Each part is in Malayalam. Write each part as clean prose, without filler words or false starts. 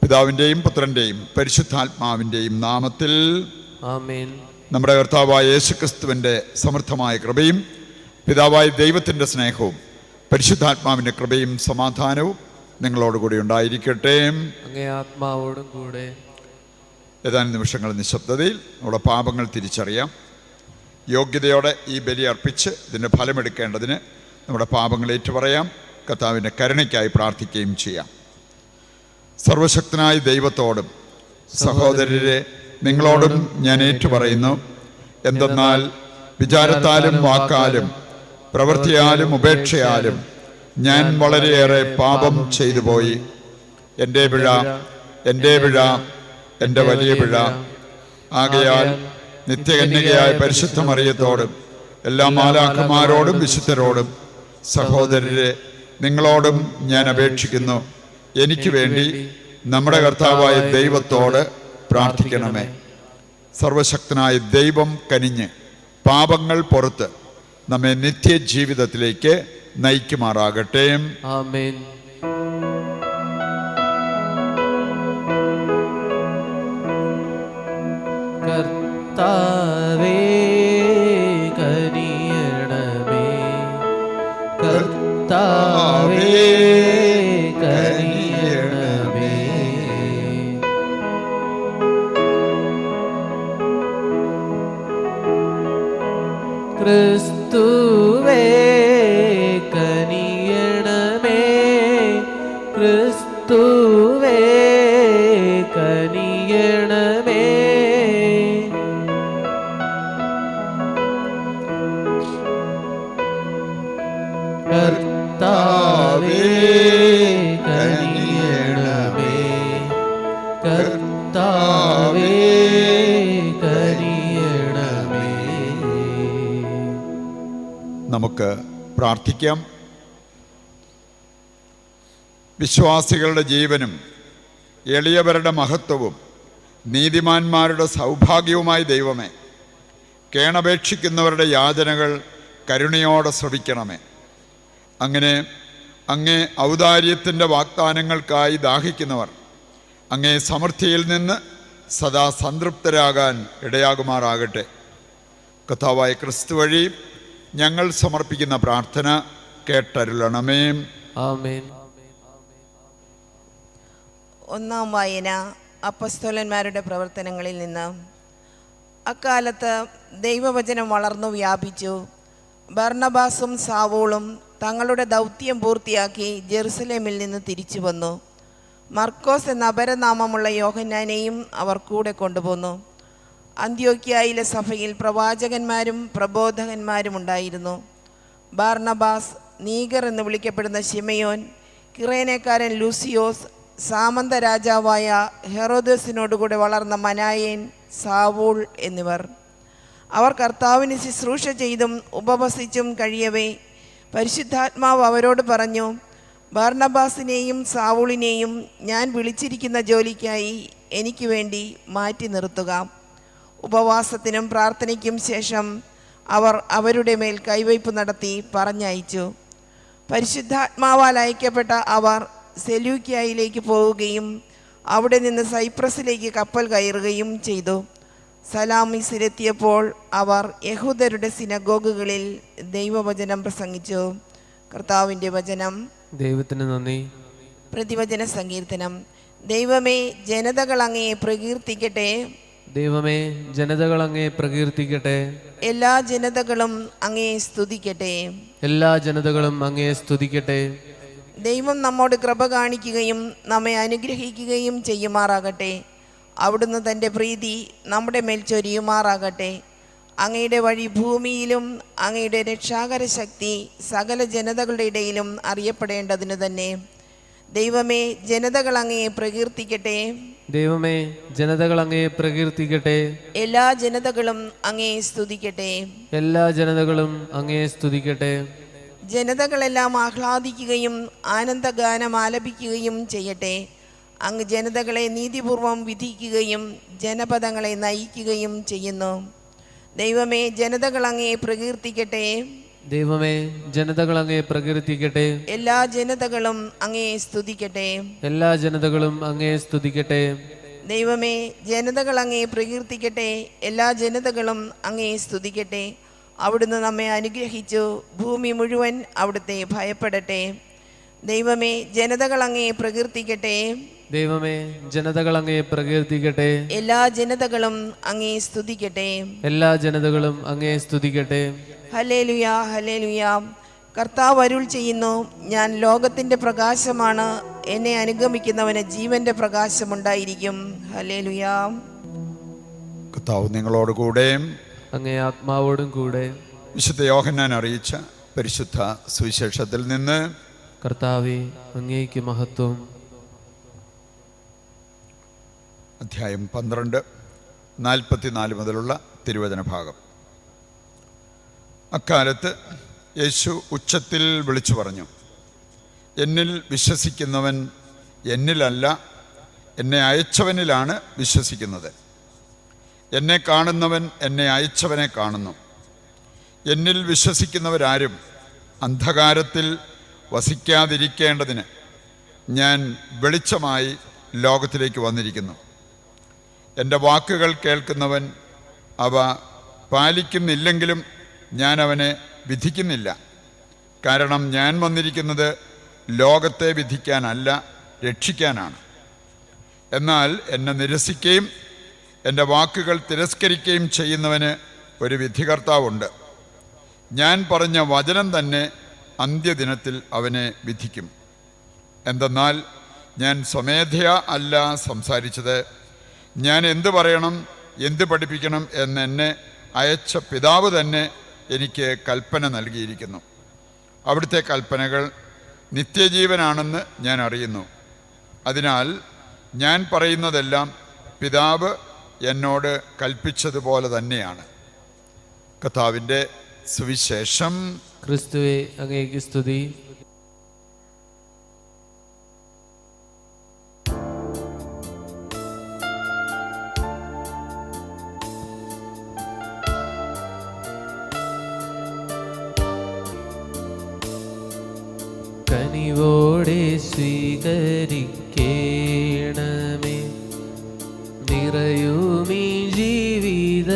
പിതാവിൻ്റെയും പുത്രൻ്റെയും പരിശുദ്ധാത്മാവിൻ്റെയും നാമത്തിൽ ആമേൻ. നമ്മുടെ കർത്താവായ യേശുക്രിസ്തുവിൻ്റെ സമൃദ്ധമായ കൃപയും പിതാവായ ദൈവത്തിൻ്റെ സ്നേഹവും പരിശുദ്ധാത്മാവിൻ്റെ കൃപയും സമാധാനവും നിങ്ങളോടുകൂടി ഉണ്ടായിരിക്കട്ടെ. അങ്ങേ ആത്മാവോടും കൂടെ. ഏതാനും നിമിഷങ്ങൾ നിശബ്ദതയിൽ നമ്മുടെ പാപങ്ങൾ തിരിച്ചറിയാം. യോഗ്യതയോടെ ഈ ബലി അർപ്പിച്ച് ഇതിൻ്റെ ഫലമെടുക്കേണ്ടതിന് നമ്മുടെ പാപങ്ങൾ ഏറ്റുപറയാം. കർത്താവിൻ്റെ കരുണയ്ക്കായി പ്രാർത്ഥിക്കുകയും ചെയ്യാം. സർവശക്തനായ ദൈവത്തോടും സഹോദരരെ നിങ്ങളോടും ഞാൻ ഏറ്റുപറയുന്നു. എന്തെന്നാൽ വിചാരത്താലും വാക്കാലും പ്രവൃത്തിയാലും ഉപേക്ഷയാലും ഞാൻ വളരെയേറെ പാപം ചെയ്തു പോയി. എൻ്റെ പിഴ, എൻ്റെ വലിയ പിഴ. ആകയാൽ നിത്യകന്യകയായ പരിശുദ്ധ മറിയത്തോടും എല്ലാ മാലാഖമാരോടും വിശുദ്ധരോടും സഹോദരരെ നിങ്ങളോടും ഞാൻ അപേക്ഷിക്കുന്നു, എനിക്ക് വേണ്ടി നമ്മുടെ കർത്താവായ ദൈവത്തോട് പ്രാർത്ഥിക്കണമേ. സർവശക്തനായ ദൈവം കനിഞ്ഞ് പാപങ്ങൾ പുറത്ത് നമ്മെ നിത്യജീവിതത്തിലേക്ക് നയിക്കുമാറാകട്ടെ. ആമേൻ. കർത്താവേ കനിയണമേ, കർത്താവേ കനിയണമേ. ക്രിസ്തുവേ കനിയണമേ, ക്രിസ്തുവേ കനിയണമേ. കർത്താവേ കനിയണമേ, കർത്താവേ കനിയണമേ. നമുക്ക് പ്രാർത്ഥിക്കാം. വിശ്വാസികളുടെ ജീവനും എളിയവരുടെ മഹത്വവും നീതിമാന്മാരുടെ സൗഭാഗ്യവുമായ ദൈവമേ, കേണപേക്ഷിക്കുന്നവരുടെ യാചനകൾ കരുണയോടെ ശ്രവിക്കണമേ. അങ്ങനെ അങ്ങേ ഔദാര്യത്തിൻ്റെ വാഗ്ദാനങ്ങൾക്കായി ദാഹിക്കുന്നവർ അങ്ങേ സമൃദ്ധിയിൽ നിന്ന് സദാ സംതൃപ്തരാകാൻ ഇടയാകുമാറാകട്ടെ. കർത്താവായ ക്രിസ്തു വഴി ഞങ്ങൾ സമർപ്പിക്കുന്ന പ്രാർത്ഥന കേട്ടരുളണമേ. ആമേൻ. ഒന്നാം വായന അപ്പസ്തോലന്മാരുടെ പ്രവർത്തനങ്ങളിൽ നിന്ന്. അക്കാലത്ത് ദൈവവചനം വളർന്നു വ്യാപിച്ചു. ബർന്നബാസും സാവൂളും തങ്ങളുടെ ദൗത്യം പൂർത്തിയാക്കി ജെറുസലേമിൽ നിന്ന് തിരിച്ചു വന്നു. മർക്കോസ് എന്ന അപരനാമമുള്ള യോഹന്നാനെയും അവർ കൂടെ കൊണ്ടുപോന്നു. അന്ത്യോക്യയിലെ സഭയിൽ പ്രവാചകന്മാരും പ്രബോധകന്മാരും ഉണ്ടായിരുന്നു. ബാർന്നബാസ്, നീഗർ എന്ന് വിളിക്കപ്പെടുന്ന ശിമയോൻ, കിറേനക്കാരൻ ലൂസിയോസ്, സാമന്ത രാജാവായ ഹെറോദസിനോടുകൂടെ വളർന്ന മനായേൻ, സാവൂൾ എന്നിവർ. അവർ കർത്താവിന് ശുശ്രൂഷ ചെയ്തും ഉപവസിച്ചും കഴിയവേ പരിശുദ്ധാത്മാവ് അവരോട് പറഞ്ഞു, ബാർന്നബാസിനെയും സാവൂളിനെയും ഞാൻ വിളിച്ചിരിക്കുന്ന ജോലിക്കായി എനിക്ക് വേണ്ടി മാറ്റി നിർത്തുക. ഉപവാസത്തിനും പ്രാർത്ഥനയ്ക്കും ശേഷം അവർ അവരുടെ മേൽ കൈവയ്പ് നടത്തി പറഞ്ഞയച്ചു. പരിശുദ്ധാത്മാവാൽ അയക്കപ്പെട്ട അവർ സെലൂക്യയിലേക്ക് പോവുകയും അവിടെ നിന്ന് സൈപ്രസിലേക്ക് കപ്പൽ കയറുകയും ചെയ്തു. സലാമിസിലെത്തിയപ്പോൾ അവർ യഹൂദരുടെ സിനഗോഗുകളിൽ ദൈവവചനം പ്രസംഗിച്ചു. കർത്താവിൻ്റെ വചനം. ദൈവത്തിന് നന്ദി. പ്രതിവചന സങ്കീർത്തനം. ദൈവമേ, ജനതകൾ അങ്ങയെ പ്രകീർത്തിക്കട്ടെ. ദൈവമേ, ജനതകൾ അങ്ങയെ പ്രകീർത്തിക്കട്ടെ. എല്ലാ ജനതകളും അങ്ങയെ സ്തുതിക്കട്ടെ. എല്ലാ ജനതകളും അങ്ങയെ സ്തുതിക്കട്ടെ. ദൈവം നമ്മോട് കൃപ കാണിക്കുകയും നമ്മെ അനുഗ്രഹിക്കുകയും ചെയ്യുമാറാകട്ടെ. അവിടുന്ന് തൻ്റെ പ്രീതി നമ്മുടെ മേൽ ചൊരിയുമാറാകട്ടെ. അങ്ങയുടെ വഴി ഭൂമിയിലും അങ്ങയുടെ രക്ഷാകര ശക്തി സകല ജനതകളുടെ ഇടയിലും അറിയപ്പെടേണ്ടതിന് തന്നെ. ദൈവമേ, ജനതകൾ അങ്ങയെ പ്രകീർത്തിക്കട്ടെ. ദൈവമേ, ജനതകൾ അങ്ങയെ പ്രകീർത്തിക്കട്ടെ. എല്ലാ ജനതകളും അങ്ങയെ സ്തുതിക്കട്ടെ. എല്ലാ ജനതകളും അങ്ങയെ സ്തുതിക്കട്ടെ. ജനതകളെല്ലാം ആഹ്ലാദിക്കുകയും ആനന്ദഗാനം ആലപിക്കുകയും ചെയ്യട്ടെ. അങ്ങ് ജനതകളെ നീതിപൂർവം വിധിക്കുകയും ജനപദങ്ങളെ നയിക്കുകയും ചെയ്യുന്നു. ദൈവമേ, ജനതകൾ അങ്ങയെ പ്രകീർത്തിക്കട്ടെ. ദൈവമേ, ജനതകൾ അങ്ങേ പ്രകീർത്തിക്കട്ടെ. എല്ലാ ജനതകളും അങ്ങേ സ്തുതിക്കട്ടെ. എല്ലാ ജനതകളും അങ്ങേ സ്തുതിക്കട്ടെ. ദൈവമേ, ജനതകൾ അങ്ങേ പ്രകീർത്തിക്കട്ടെ. എല്ലാ ജനതകളും അങ്ങേ സ്തുതിക്കട്ടെ. അവിടുന്ന് നമ്മെ അനുഗ്രഹിച്ചു. ഭൂമി മുഴുവൻ അവിടുത്തെ ഭയപ്പെടട്ടെ. ദൈവമേ, ജനതകൾ അങ്ങേ പ്രകീർത്തിക്കട്ടെ. ദൈവമേ, ജനതകൾ അങ്ങേ പ്രകീർത്തിക്കട്ടെ. എല്ലാ ജനതകളും അങ്ങേ സ്തുതിക്കട്ടെ. എല്ലാ ജനതകളും അങ്ങേ സ്തുതിക്കട്ടെ. ഹല്ലേലൂയ, ഹല്ലേലൂയ. കർത്താവ് അരുൾ ചെയ്യുന്നു, ഞാൻ ലോകത്തിൻ്റെ പ്രകാശമാണ്. എന്നെ അനുഗമിക്കുന്നവന് ജീവന്റെ പ്രകാശമുണ്ടായിരിക്കും. ഹല്ലേലൂയ. കർത്താവ് നിങ്ങളോട് കൂടെ, അങ്ങേ ആത്മാവോടും കൂടെ. വിശുദ്ധ യോഹന്നാൻ അറിയിച്ച പരിശുദ്ധ സുവിശേഷത്തിൽ നിന്ന്. കർത്താവേ, അങ്ങേക്ക് മഹത്വം. അധ്യായം 12, 44 മുതലുള്ള തിരുവചന ഭാഗം. അക്കാലത്ത് യേശു ഉച്ചത്തിൽ വിളിച്ചു പറഞ്ഞു, എന്നിൽ വിശ്വസിക്കുന്നവൻ എന്നിലല്ല, എന്നെ അയച്ചവനിലാണ് വിശ്വസിക്കുന്നത്. എന്നെ കാണുന്നവൻ എന്നെ അയച്ചവനെ കാണുന്നു. എന്നിൽ വിശ്വസിക്കുന്നവരാരും അന്ധകാരത്തിൽ വസിക്കാതിരിക്കേണ്ടതിന് ഞാൻ വെളിച്ചമായി ലോകത്തിലേക്ക് വന്നിരിക്കുന്നു. എൻ്റെ വാക്കുകൾ കേൾക്കുന്നവൻ അവ പാലിക്കുന്നില്ലെങ്കിലും ഞാൻ അവനെ വിധിക്കുന്നില്ല. കാരണം ഞാൻ വന്നിരിക്കുന്നത് ലോകത്തെ വിധിക്കാനല്ല, രക്ഷിക്കാനാണ്. എന്നാൽ എന്നെ നിരസിക്കുകയും എൻ്റെ വാക്കുകൾ തിരസ്കരിക്കുകയും ചെയ്യുന്നവന് ഒരു വിധികർത്താവുണ്ട്. ഞാൻ പറഞ്ഞ വചനം തന്നെ അന്ത്യദിനത്തിൽ അവനെ വിധിക്കും. എന്തെന്നാൽ ഞാൻ സ്വമേധയാ അല്ല സംസാരിച്ചത്. ഞാൻ എന്ത് പറയണം, എന്ത് പഠിപ്പിക്കണം എന്നെ അയച്ച പിതാവ് തന്നെ എനിക്ക് കൽപ്പന നൽകിയിരിക്കുന്നു. അവിടുത്തെ കൽപ്പനകൾ നിത്യജീവനാണെന്ന് ഞാൻ അറിയുന്നു. അതിനാൽ ഞാൻ പറയുന്നതെല്ലാം പിതാവ് എന്നോട് കൽപ്പിച്ചതുപോലെ തന്നെയാണ്. കർത്താവിൻ്റെ സുവിശേഷം. ക്രിസ്തുവേ, അങ്ങേക്ക് സ്തുതി. കനിവോടെ സ്വീകരിക്കേണമേ നിറയുമീ ജീവിത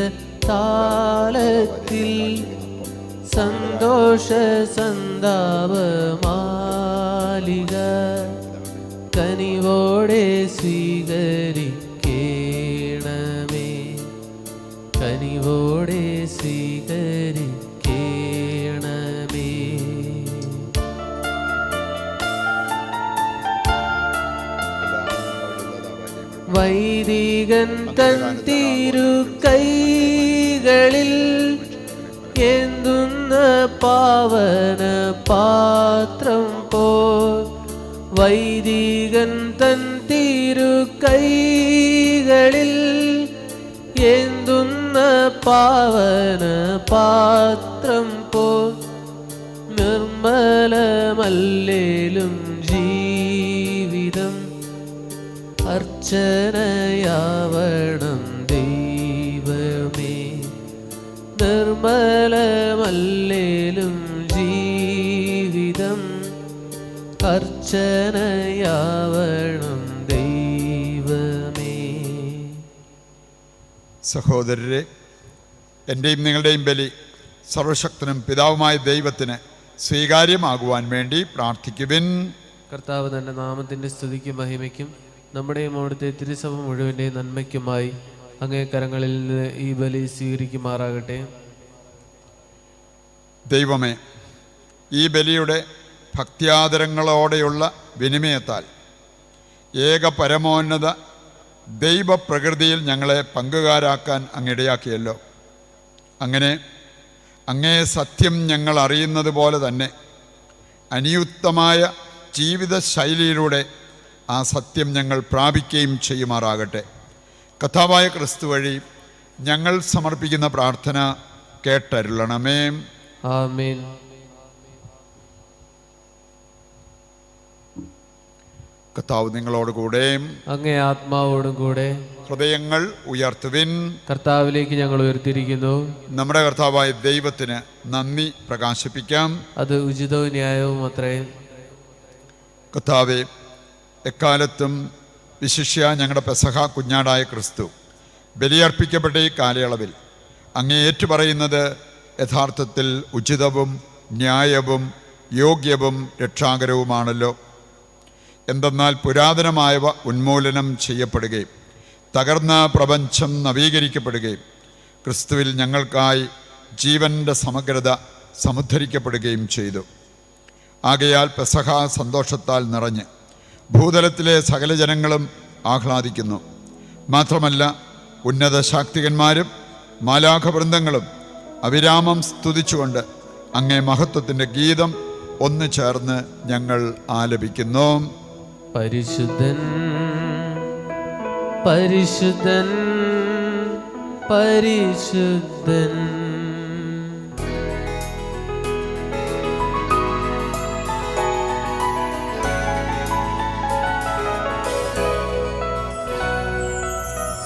താളത്തിൽ സന്തോഷ സന്താപമാലിക. കനിവോടെ സ്വീകരിക്കേണമേ, കനിവോടെ സ്വീകരിക്കേണമേ. വൈദികൻ തൻ തിരുക്കൈകളിൽ എന്തുന്ന പാവന പാത്രം പോ. വൈദികൻ തൻ തിരുക്കൈകളിൽ എന്തുന്ന പാവന പാത്രം പോ. നിർമ്മലമല്ലേലും ജീവിതം അർച്ചനയാവണം ദൈവമേ. നിർമ്മലമല്ലേലും ജീവിതം അർച്ചനയാവണം ദൈവമേ. സഹോദരരെ, എൻ്റെയും നിങ്ങളുടെയും ബലി സർവശക്തനും പിതാവുമായ ദൈവത്തിന് സ്വീകാര്യമാകുവാൻ വേണ്ടി പ്രാർത്ഥിക്കുവിൻ. കർത്താവ് തന്റെ നാമത്തിന്റെ സ്തുതിക്കും മഹിമയ്ക്കും നമ്മുടെയും അവിടുത്തെ തിരുസഭ മുഴുവൻ്റെയും നന്മയ്ക്കുമായി അങ്ങേ കരങ്ങളിൽ നിന്ന് ഈ ബലി സ്വീകരിക്കുമാറാകട്ടെ. ദൈവമേ, ഈ ബലിയുടെ ഭക്ത്യാദരങ്ങളോടെയുള്ള വിനിമയത്താൽ ഏക പരമോന്നത ദൈവപ്രകൃതിയിൽ ഞങ്ങളെ പങ്കുകാരാക്കാൻ അങ്ങിടയാക്കിയല്ലോ. അങ്ങനെ അങ്ങേ സത്യം ഞങ്ങൾ അറിയുന്നത് പോലെ തന്നെ അനിയുക്തമായ ജീവിതശൈലിയിലൂടെ ആ സത്യം ഞങ്ങൾ പ്രാപിക്കുകയും ചെയ്യുമാറാകട്ടെ. കർത്താവായ ക്രിസ്തു വഴി ഞങ്ങൾ സമർപ്പിക്കുന്ന പ്രാർത്ഥന കേട്ടരുളണമേ. ആമേൻ. കർത്താവ് നിങ്ങളോട് കൂടെയും അങ്ങേ ആത്മാവോടും കൂടെ. ഹൃദയങ്ങൾ ഉയർത്തുവിൻ. കർത്താവിലേക്ക് ഞങ്ങൾ ഉയർത്തിയിരിക്കുന്നു. നമ്മുടെ കർത്താവായ ദൈവത്തിന് നന്ദി പ്രകാശിപ്പിക്കാം. അത് ഉചിതവും ന്യായവും അത്രേ. കർത്താവെ, എക്കാലത്തും വിശിഷ്യ ഞങ്ങളുടെ പെസഹ കുഞ്ഞാടായ ക്രിസ്തു ബലിയർപ്പിക്കപ്പെട്ട ഈ കാലയളവിൽ അങ്ങേ ഏറ്റുപറയുന്നത് യഥാർത്ഥത്തിൽ ഉചിതവും ന്യായവും യോഗ്യവും രക്ഷാകരവുമാണല്ലോ. എന്തെന്നാൽ പുരാതനമായവ ഉന്മൂലനം ചെയ്യപ്പെടുകയും തകർന്ന പ്രപഞ്ചം നവീകരിക്കപ്പെടുകയും ക്രിസ്തുവിൽ ഞങ്ങൾക്കായി ജീവൻ്റെ സമഗ്രത സമുദ്ധരിക്കപ്പെടുകയും ചെയ്തു. ആകയാൽ പെസഹ സന്തോഷത്താൽ നിറഞ്ഞ് ഭൂതലത്തിലെ സകല ജനങ്ങളും ആഹ്ലാദിക്കുന്നു. മാത്രമല്ല, ഉന്നത ശാക്തികന്മാരും മാലാഖവൃന്ദങ്ങളും അവിരാമം സ്തുതിച്ചുകൊണ്ട് അങ്ങേ മഹത്വത്തിൻ്റെ ഗീതം ഒന്നു ചേർന്ന് ഞങ്ങൾ ആലപിക്കുന്നു. പരിശുദ്ധൻ പരിശുദ്ധൻ പരിശുദ്ധൻ.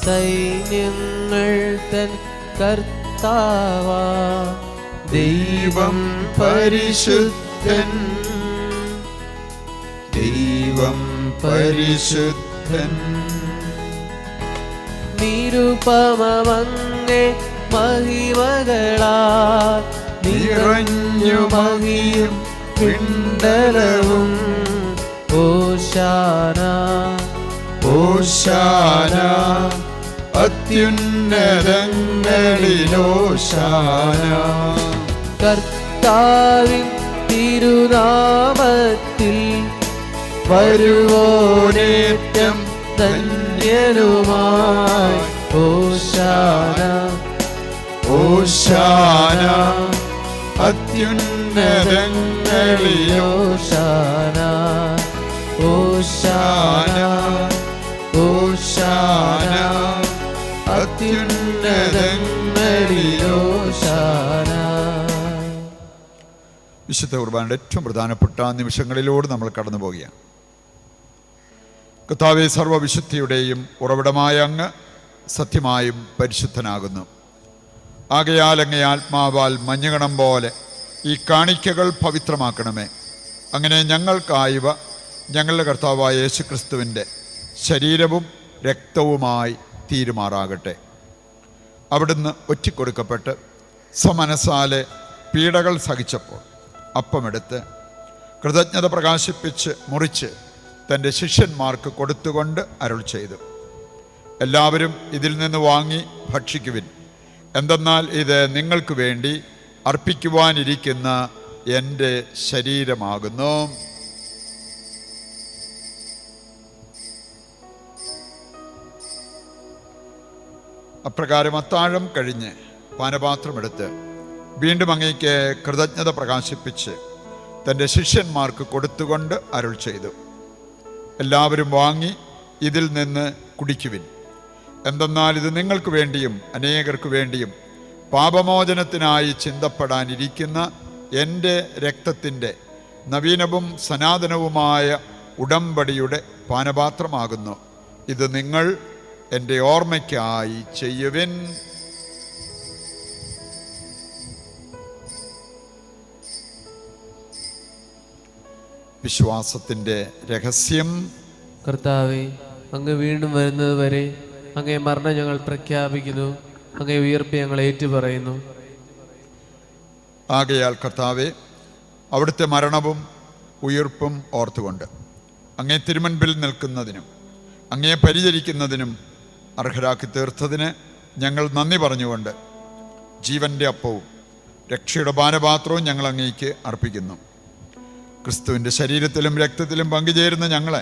സൈന്യങ്ങൾ തൻ കർത്താവാ ദൈവം പരിശുദ്ധൻ. ദൈവം പരിശുദ്ധൻ. നിരുപമമങ്ങേ മഹിമകളാൽ നിറഞ്ഞു മഹിയും പിണ്ടലവും. ഓശാന ഓശാന അത്യുന്നതങ്ങളിലോശാന. കർത്താവിൻ തിരുനാമത്തിൽ വരുവോനേറ്റം ധന്യനുമായി. ഓശാന ഓശാന അത്യുന്നതങ്ങളിലോശാന. ഓശാന ഓശാന അത്യുന്നതങ്ങളിലോശാന. വിശുദ്ധ കുർബാനയുടെ ഏറ്റവും പ്രധാനപ്പെട്ട നിമിഷങ്ങളിലൂടെ നമ്മൾ കടന്നു പോവുകയാണ്. കർത്താവേ, സർവ്വവിശുദ്ധിയുടെയും ഉറവിടമായ അങ്ങ് സത്യമായും പരിശുദ്ധനാകുന്നു. ആകയാൽ അങ്ങേ ആത്മാവാൽ മഞ്ഞുകണം പോലെ ഈ കാണിക്കകൾ പവിത്രമാക്കണമേ. അങ്ങനെ ഞങ്ങൾക്കായവ ഞങ്ങളുടെ കർത്താവായ യേശുക്രിസ്തുവിൻ്റെ ശരീരവും രക്തവുമായി തീരുമാറാകട്ടെ. അവിടുന്ന് ഒറ്റിക്കൊടുക്കപ്പെട്ട് സമനസാലെ പീഡകൾ സഹിച്ചപ്പോൾ അപ്പമെടുത്ത് കൃതജ്ഞത പ്രകാശിപ്പിച്ച് മുറിച്ച് തൻ്റെ ശിഷ്യന്മാർക്ക് കൊടുത്തുകൊണ്ട് അരുൾ ചെയ്തു, എല്ലാവരും ഇതിൽ നിന്ന് വാങ്ങി ഭക്ഷിക്കുവിൻ. എന്തെന്നാൽ ഇത് നിങ്ങൾക്ക് വേണ്ടി അർപ്പിക്കുവാനിരിക്കുന്ന എൻ്റെ ശരീരമാകുന്നു. അപ്രകാരം അത്താഴം കഴിഞ്ഞ് പാനപാത്രമെടുത്ത് വീണ്ടും അങ്ങേക്ക് കൃതജ്ഞത പ്രകാശിപ്പിച്ച് തൻ്റെ ശിഷ്യന്മാർക്ക് കൊടുത്തുകൊണ്ട് അരുൾ ചെയ്തു, എല്ലാവരും വാങ്ങി ഇതിൽ നിന്ന് കുടിക്കുവിൻ. എന്തെന്നാൽ ഇത് നിങ്ങൾക്ക് വേണ്ടിയും അനേകർക്ക് വേണ്ടിയും പാപമോചനത്തിനായി ചിന്തപ്പെടാനിരിക്കുന്ന എൻ്റെ രക്തത്തിൻ്റെ നവീനവും സനാതനവുമായ ഉടമ്പടിയുടെ പാനപാത്രമാകുന്നു. ഇത് നിങ്ങൾ എൻ്റെ ഓർമ്മയ്ക്കായി ചെയ്യുവിൻ. വിശ്വാസത്തിൻ്റെ രഹസ്യം. കർത്താവേ, അങ്ങ് വീണ്ടും വരുന്നത് വരെ അങ്ങേ മരണം ഞങ്ങൾ പ്രഖ്യാപിക്കുന്നു, അങ്ങേ ഉയർപ്പ് ഞങ്ങൾ ഏറ്റുപറയുന്നു. ആകയാൽ കർത്താവെ, അവിടുത്തെ മരണവും ഉയിർപ്പും ഓർത്തുകൊണ്ട് അങ്ങേ തിരുമുൻപിൽ നിൽക്കുന്നതിനും അങ്ങേ പരിചരിക്കുന്നതിനും അർഹരാക്കി തീർത്തതിന് ഞങ്ങൾ നന്ദി പറഞ്ഞുകൊണ്ട് ജീവൻ്റെ അപ്പവും രക്ഷയുടെ പാനപാത്രവും ഞങ്ങൾ അങ്ങേക്ക് അർപ്പിക്കുന്നു. ക്രിസ്തുവിൻ്റെ ശരീരത്തിലും രക്തത്തിലും പങ്കുചേരുന്ന ഞങ്ങളെ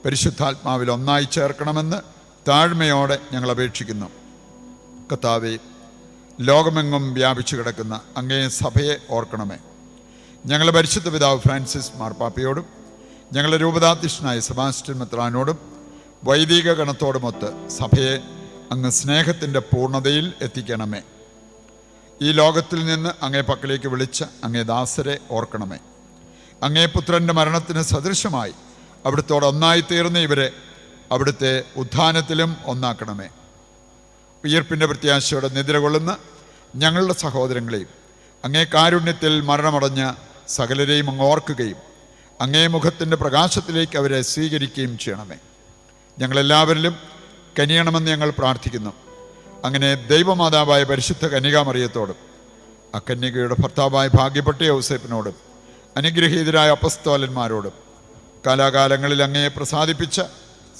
പരിശുദ്ധാത്മാവിൽ ഒന്നായി ചേർക്കണമെന്ന് താഴ്മയോടെ ഞങ്ങൾ അപേക്ഷിക്കുന്നു. കർത്താവേ, ലോകമെങ്ങും വ്യാപിച്ചു കിടക്കുന്ന അങ്ങേ സഭയെ ഓർക്കണമേ. ഞങ്ങളുടെ പരിശുദ്ധ പിതാവ് ഫ്രാൻസിസ് മാർപ്പാപ്പയോടും ഞങ്ങളുടെ രൂപതാധ്യക്ഷനായ സെബാസ്റ്റ്യൻ മെത്രാനോടും വൈദിക ഗണത്തോടുമൊത്ത് സഭയെ അങ്ങ് സ്നേഹത്തിൻ്റെ പൂർണ്ണതയിൽ എത്തിക്കണമേ. ഈ ലോകത്തിൽ നിന്ന് അങ്ങേ പക്കലേക്ക് വിളിച്ച അങ്ങേ ദാസരെ ഓർക്കണമേ. അങ്ങേ പുത്രൻ്റെ മരണത്തിന് സദൃശമായി അവിടുത്തോട് ഒന്നായി തീർന്ന ഇവരെ അവിടുത്തെ ഉത്ഥാനത്തിലും ഒന്നാക്കണമേ. ഉയർപ്പിൻ്റെ പ്രത്യാശയോടെ നിദ്രകൊള്ളുന്ന ഞങ്ങളുടെ സഹോദരങ്ങളെയും അങ്ങേ കാരുണ്യത്തിൽ മരണമടഞ്ഞ സകലരെയും അങ്ങ് ഓർക്കുകയും അങ്ങേ മുഖത്തിൻ്റെ പ്രകാശത്തിലേക്ക് അവരെ സ്വീകരിക്കുകയും ചെയ്യണമേ. ഞങ്ങളെല്ലാവരിലും കനിയണമെന്ന് ഞങ്ങൾ പ്രാർത്ഥിക്കുന്നു. അങ്ങനെ ദൈവമാതാവായ പരിശുദ്ധ കന്യകാമറിയത്തോടും അക്കന്യകയുടെ ഭർത്താവായ ഭാഗ്യപ്പെട്ട യൗസേപ്പിനോടും അനുഗ്രഹീതരായ അപ്പസ്തോലന്മാരോടും കാലാകാലങ്ങളിൽ അങ്ങയെ പ്രസാദിപ്പിച്ച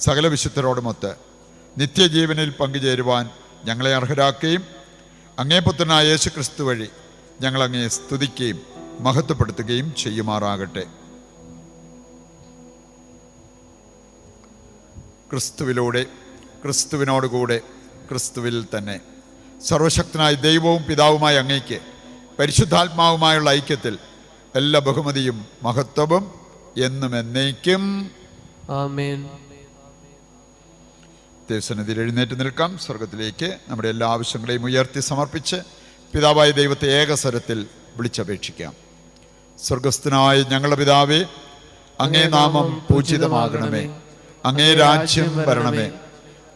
സകല വിശുദ്ധരോടുമൊത്ത് നിത്യജീവനിൽ പങ്കുചേരുവാൻ ഞങ്ങളെ അർഹരാക്കുകയും അങ്ങേ പുത്രനായ യേശു ക്രിസ്തു വഴി ഞങ്ങളങ്ങയെ സ്തുതിക്കുകയും മഹത്വപ്പെടുത്തുകയും ചെയ്യുമാറാകട്ടെ. ക്രിസ്തുവിലൂടെ, ക്രിസ്തുവിനോടുകൂടെ, ക്രിസ്തുവിൽ തന്നെ സർവശക്തനായ ദൈവവും പിതാവുമായ അങ്ങയ്ക്ക് പരിശുദ്ധാത്മാവുമായുള്ള ഐക്യത്തിൽ എല്ലാ ബഹുമതിയും മഹത്വവും എന്നും എന്നേക്കും ആമേൻ. ദൈവസന്നിധിയിൽ എഴുന്നേറ്റ് നിൽക്കാം. സ്വർഗത്തിലേക്ക് നമ്മുടെ എല്ലാ ആവശ്യങ്ങളെയും ഉയർത്തി സമർപ്പിച്ച് പിതാവായ ദൈവത്തെ ഏകസ്വരത്തിൽ വിളിച്ചപേക്ഷിക്കാം. സ്വർഗസ്ഥനായ ഞങ്ങളുടെ പിതാവേ, അങ്ങേ നാമം പൂജിതമാകണമേ. അങ്ങേ രാജ്യം വരണമേ.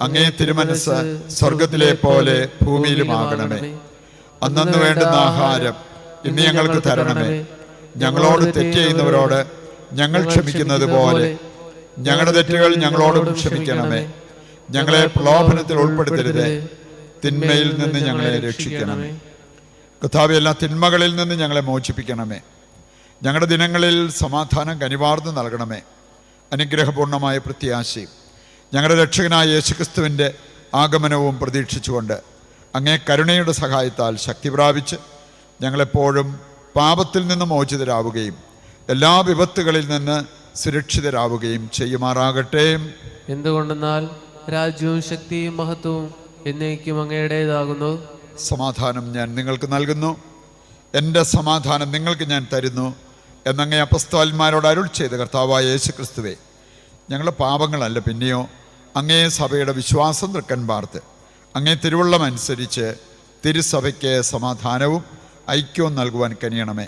അങ്ങേ തിരുമനസ് സ്വർഗത്തിലെ പോലെ ഭൂമിയിലുമാകണമേ. അന്നന്ന് വേണ്ടുന്ന ആഹാരം ഇന്ന് ഞങ്ങൾക്ക് തരണമേ. ഞങ്ങളോട് തെറ്റ് ചെയ്യുന്നവരോട് ഞങ്ങൾ ക്ഷമിക്കുന്നത് പോലെ ഞങ്ങളുടെ തെറ്റുകൾ ഞങ്ങളോടും ക്ഷമിക്കണമേ. ഞങ്ങളെ പ്രലോഭനത്തിൽ ഉൾപ്പെടുത്തരുത്, തിന്മയിൽ നിന്ന് ഞങ്ങളെ രക്ഷിക്കണമേ. കർത്താവേ, എല്ലാ തിന്മകളിൽ നിന്ന് ഞങ്ങളെ മോചിപ്പിക്കണമേ. ഞങ്ങളുടെ ദിനങ്ങളിൽ സമാധാനം കനിവാർന്ന് നൽകണമേ. അനുഗ്രഹപൂർണമായ പ്രത്യാശയും ഞങ്ങളുടെ രക്ഷകനായ യേശുക്രിസ്തുവിൻ്റെ ആഗമനവും പ്രതീക്ഷിച്ചുകൊണ്ട് അങ്ങേ കരുണയുടെ സഹായത്താൽ ശക്തി പ്രാപിച്ച് ഞങ്ങളെപ്പോഴും പാപത്തിൽ നിന്ന് മോചിതരാവുകയും എല്ലാ വിപത്തുകളിൽ നിന്ന് സുരക്ഷിതരാവുകയും ചെയ്യുമാറാകട്ടെ. എന്തുകൊണ്ടെന്നാൽ രാജ്യവും ശക്തിയും മഹത്വവും എന്നേക്കും അങ്ങയുടേതാകുന്നു. സമാധാനം ഞാൻ നിങ്ങൾക്ക് നൽകുന്നു, എൻ്റെ സമാധാനം നിങ്ങൾക്ക് ഞാൻ തരുന്നു എന്നങ്ങേ അപ്പസ്തോലന്മാരോട് അരുൾ ചെയ്ത കർത്താവായ യേശുക്രിസ്തുവേ, ഞങ്ങളുടെ പാപങ്ങളല്ല പിന്നെയോ അങ്ങേ സഭയുടെ വിശ്വാസം തൃക്കൻ പാർത്ത് അങ്ങേ തിരുവള്ളം അനുസരിച്ച് തിരുസഭയ്ക്ക് സമാധാനവും ഐക്യവും നൽകുവാൻ കനിയണമേ.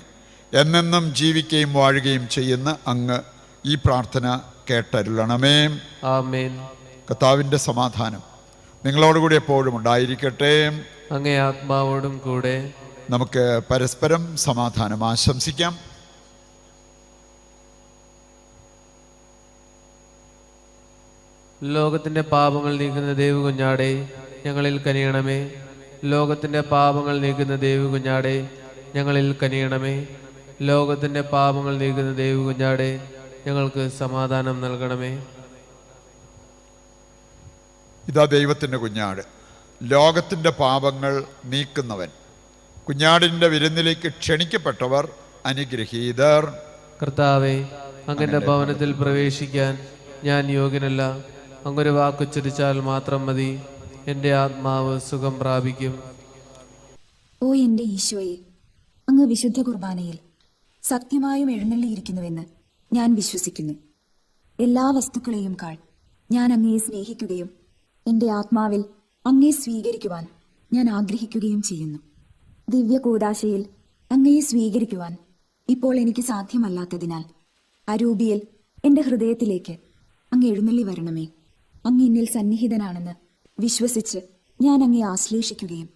എന്നെന്നും ജീവിക്കുകയും വാഴുകയും ചെയ്യുന്ന അങ്ങ് ഈ പ്രാർത്ഥന കേട്ടരുളണമേ. ആമേൻ. കർത്താവിൻ്റെ സമാധാനം നിങ്ങളോടുകൂടി എപ്പോഴും ഉണ്ടായിരിക്കട്ടെ. അങ്ങേ ആത്മാവോടും കൂടെ. നമുക്ക് പരസ്പരം സമാധാനം ആശംസിക്കാം. ലോകത്തിന്റെ പാപങ്ങൾ നീക്കുന്ന ദേവകുഞ്ഞാടെ ഞങ്ങളിൽ കനിയണമേ. ലോകത്തിന്റെ പാപങ്ങൾ നീക്കുന്ന ദേവകുഞ്ഞാടെ ഞങ്ങളിൽ കനിയണമേ. ലോകത്തിന്റെ പാപങ്ങൾ നീക്കുന്ന ദേവകുഞ്ഞാടെ ഞങ്ങൾക്ക് സമാധാനം നൽകണമേ. ഇതാ ദൈവത്തിൻ്റെ കുഞ്ഞാട്, ലോകത്തിൻ്റെ പാപങ്ങൾ നീക്കുന്നവൻ. കുഞ്ഞാടിൻ്റെ വിരുന്നിലേക്ക് ക്ഷണിക്കപ്പെട്ടവർ അനുഗ്രഹീതർ. കർത്താവേ, അങ്ങന്റെ ഭവനത്തിൽ പ്രവേശിക്കാൻ ഞാൻ യോഗ്യനല്ല. അങ്ങൊരു വാക്കുച്ചരിച്ചാൽ മാത്രം മതി, എൻ്റെ ആത്മാവ് സുഖം പ്രാപിക്കും. ഓ എൻ്റെ ഈശോയെ, അങ്ങ് വിശുദ്ധ കുർബാനയിൽ സത്യമായും എഴുന്നള്ളിയിരിക്കുന്നുവെന്ന് ഞാൻ വിശ്വസിക്കുന്നു. എല്ലാ വസ്തുക്കളെയും കാൾ ഞാൻ അങ്ങയെ സ്നേഹിക്കുകയും എൻ്റെ ആത്മാവിൽ അങ്ങയെ സ്വീകരിക്കുവാൻ ഞാൻ ആഗ്രഹിക്കുകയും ചെയ്യുന്നു. ദിവ്യ കൂദാശയിൽ അങ്ങയെ സ്വീകരിക്കുവാൻ ഇപ്പോൾ എനിക്ക് സാധ്യമല്ലാത്തതിനാൽ അരൂപിയിൽ എൻ്റെ ഹൃദയത്തിലേക്ക് അങ്ങ് എഴുന്നള്ളി വരണമേ. അങ്ങ് എന്നിൽ സന്നിഹിതനാണെന്ന് വിശ്വസിച്ച് ഞാൻ അങ്ങയെ ആശ്ലേഷിക്കുകയും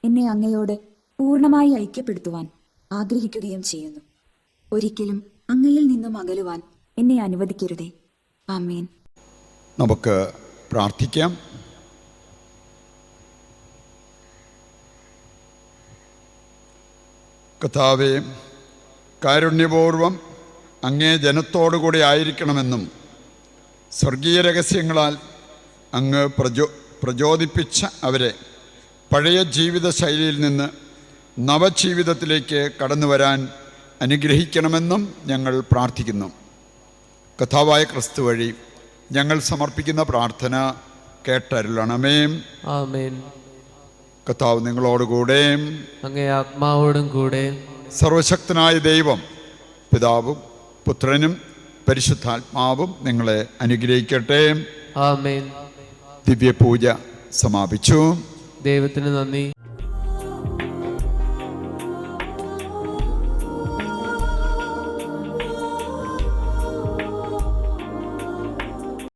എന്നെ അങ്ങയോട് പൂർണ്ണമായി ഐക്യപ്പെടുത്തുവാൻ ആഗ്രഹിക്കുകയും ചെയ്യുന്നു. ഒരിക്കലും അങ്ങയിൽ നിന്നും അകലുവാൻ എന്നെ അനുവദിക്കരുതേ. ആമേൻ. നമുക്ക് പ്രാർത്ഥിക്കാം. കർത്താവേ, കാരുണ്യപൂർവം അങ്ങേ ജനത്തോടുകൂടി ആയിരിക്കണമെന്നും സ്വർഗീയ രഹസ്യങ്ങളാൽ അങ്ങ് പ്രചോദിപ്പിച്ച അവരെ പഴയ ജീവിതശൈലിയിൽ നിന്ന് നവജീവിതത്തിലേക്ക് കടന്നു വരാൻ അനുഗ്രഹിക്കണമെന്നും ഞങ്ങൾ പ്രാർത്ഥിക്കുന്നു. കർത്താവായ ക്രിസ്തു വഴി ഞങ്ങൾ സമർപ്പിക്കുന്ന പ്രാർത്ഥന കേട്ടരുളണമേ. ആമേൻ. കർത്താവ് നിങ്ങളോടുകൂടെ, അങ്ങേ ആത്മാവോടും കൂടെ. സർവശക്തനായ ദൈവം പിതാവും പുത്രനും പരിശുദ്ധാത്മാവും നിങ്ങളെ അനുഗ്രഹിക്കട്ടെ. ആമേൻ. ദിവ്യപൂജ സമാപിച്ചു. ദൈവത്തിന് നന്ദി.